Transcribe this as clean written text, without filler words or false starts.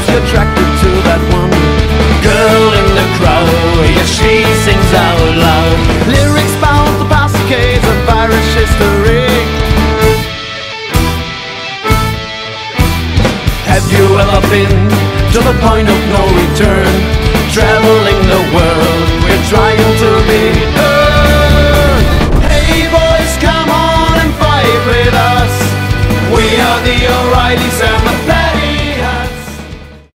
you're attracted to that one girl in the crowd. Yeah, she sings out loud lyrics bound the past decades of Irish history. Have you ever been to the point of no return, traveling